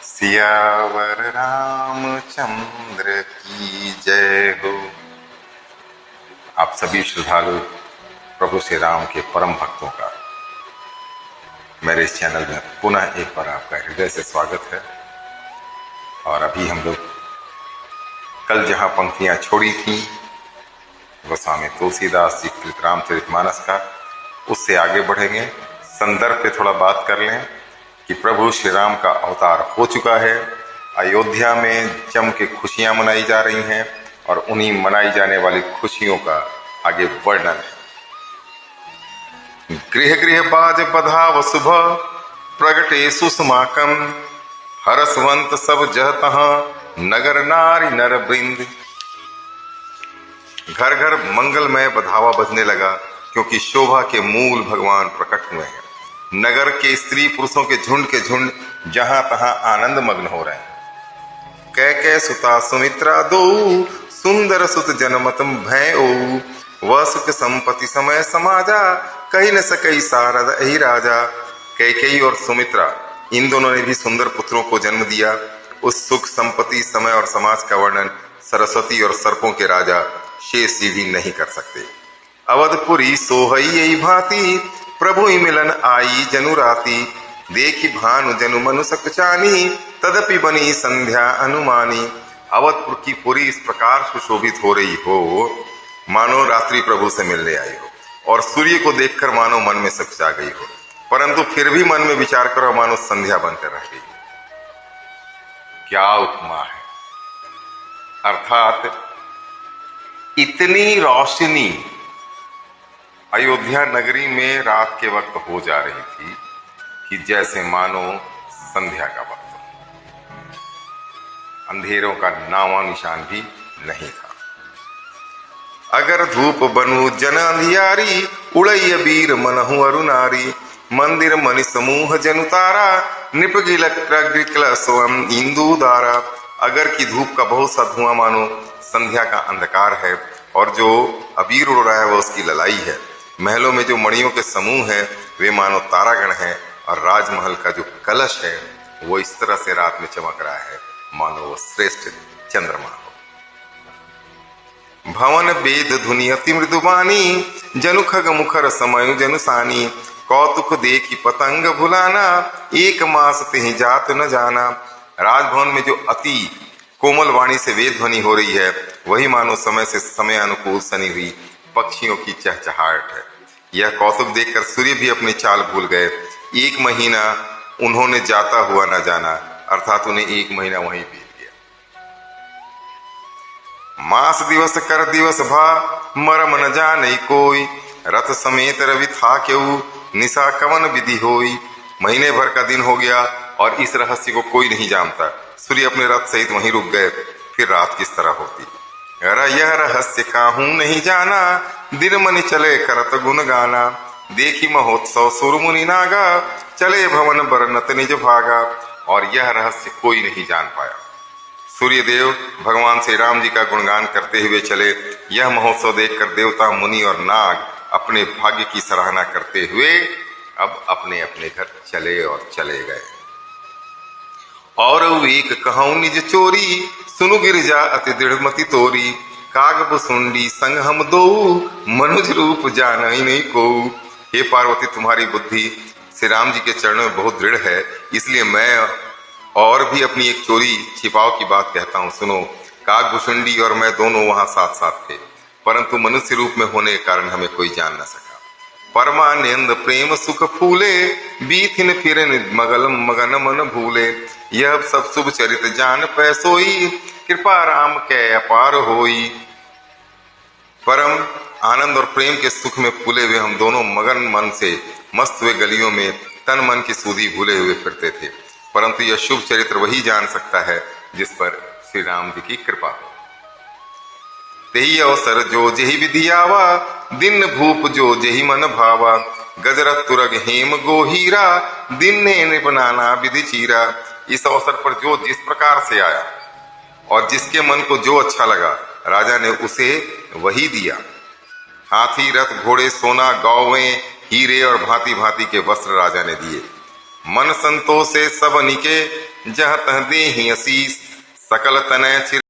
सियावर रामचंद्र की जय हो। आप सभी श्रद्धालु प्रभु श्री राम के परम भक्तों का मेरे इस चैनल में पुनः एक बार आपका हृदय से स्वागत है। और अभी हम लोग कल जहां पंक्तियां छोड़ी थी गोस्वामी तुलसीदास जी कृत रामचरितमानस का, उससे आगे बढ़ेंगे। संदर्भ पे थोड़ा बात कर लें कि प्रभु श्री राम का अवतार हो चुका है। अयोध्या में जम के खुशियां मनाई जा रही हैं और उन्हीं मनाई जाने वाली खुशियों का आगे वर्णन है। गृह गृह बाज बधाव शुभ प्रगटे सुषमाकम हरसवंत सब जहतः नगर नारी नर वृंद। घर घर मंगलमय बधावा बजने लगा क्योंकि शोभा के मूल भगवान प्रकट हुए हैं। नगर के स्त्री पुरुषों के झुंड जहां तहां आनंद मग्न हो रहे हैं। कै सुता सुमित्रा दो सुंदर सुत जनमतम भय ओ वह सुख संपत्ति समय समाजा कही न सकई सारद ही राजा। कैकेयी और सुमित्रा इन दोनों ने भी सुंदर पुत्रों को जन्म दिया। उस सुख संपत्ति समय और समाज का वर्णन सरस्वती और सर्पों के राजा शेष जी भी नहीं कर सकते। अवधपुरी सोहई यही भांति प्रभु मिलन आई जनु राती देखी भानु जनु मनु सकचानी तदपि बनी संध्या अनुमानी। अवधपुर की पुरी इस प्रकार सुशोभित हो रही हो मानो रात्रि प्रभु से मिलने आई हो और सूर्य को देखकर मानो मन में सकचा गई हो, परंतु फिर भी मन में विचार करो मानो संध्या बनकर रह गई। क्या उपमा है! अर्थात इतनी रोशनी अयोध्या नगरी में रात के वक्त हो जा रही थी कि जैसे मानो संध्या का वक्त हो। अंधेरों का नामो निशान भी नहीं था। अगर धूप बनु जन अंधियारी उड़ैय वीर मनहु अरुनारी मंदिर मणि समूह जनु तारा नृपगिल स्वयं इंदु दारा। अगर की धूप का बहुत सा धुआं मानो संध्या का अंधकार है और जो अबीर उड़ रहा है वह उसकी ललाई है। महलों में जो मणियों के समूह हैं वे मानो तारागण हैं और राजमहल का जो कलश है वो इस तरह से रात में चमक रहा है मानो वो श्रेष्ठ चंद्रमा हो। भवन वेद धुनि अति मृदुबानी जनु खग मुखर समय जनु सानी कौतुक देखी पतंग भुलाना एक मास तिहि जात न जाना। राजभवन में जो अति कोमल वाणी से वेद ध्वनि हो रही है वही मानो समय से समय अनुकूल सनी हुई पक्षियों की चहचहाहट है। यह कौतुक देखकर सूर्य भी अपनी चाल भूल गए। एक महीना उन्होंने जाता हुआ न जाना, अर्थात उन्हें एक महीना वहीं बीत गया। मास दिवस कर दिवस भा मरम न जाने कोई रथ समेत रवि था क्यों निशा कवन विधि होई। महीने भर का दिन हो गया और इस रहस्य को कोई नहीं जानता। सूर्य अपने रथ सहित वहीं रुक गए, फिर रात किस तरह होती। यह रहस्य काहू नहीं जाना दिन मन चले करत गुण गाना। देखी महोत्सव सुर मुनि नागा चले भवन बरनत निज भागा। और यह रहस्य कोई नहीं जान पाया। सूर्यदेव भगवान श्री राम जी का गुणगान करते हुए चले। यह महोत्सव देखकर देवता मुनि और नाग अपने भाग्य की सराहना करते हुए अब अपने अपने घर चले और चले गए। और एक कहूं निज चोरी सुनु गिरिजा अति दृढ़मति तोरी काग सुंडी संग हम दो मनुज रूप जान ही नहीं को। हे पार्वती, तुम्हारी बुद्धि श्री राम जी के चरणों में बहुत दृढ़ है, इसलिए मैं और भी अपनी एक चोरी छिपाव की बात कहता हूँ। सुनो, कागभुसुंडी और मैं दोनों वहां साथ साथ थे, परंतु मनुष्य रूप में होने के कारण हमें कोई जान न सका। परमानंद प्रेम सुख फूले बीथिन फिरन मगल मगन मन भूले। यह सब शुभ चरित जान पैसोई कृपा राम कै अपार होई। परम आनंद और प्रेम के सुख में फूले हुए हम दोनों मगन मन से मस्त हुए गलियों में तन मन की सूधी भूले हुए फिरते थे, परंतु यह शुभ चरित्र वही जान सकता है जिस पर श्री राम जी की कृपा हो। तेही अवसर जो जेहि विधि आवा दिन भूप जो जेहि मन भावा गजरत तुरग हेम गोहीरा दिन ने नृप नाना विधि चीरा। इस अवसर पर जो जिस प्रकार से आया और जिसके मन को जो अच्छा लगा राजा ने उसे वही दिया। हाथी रथ घोड़े सोना गौवें हीरे और भांति भांति के वस्त्र राजा ने दिए। मन संतोष से सब निके जह तह देहि असीस सकल तनय चिर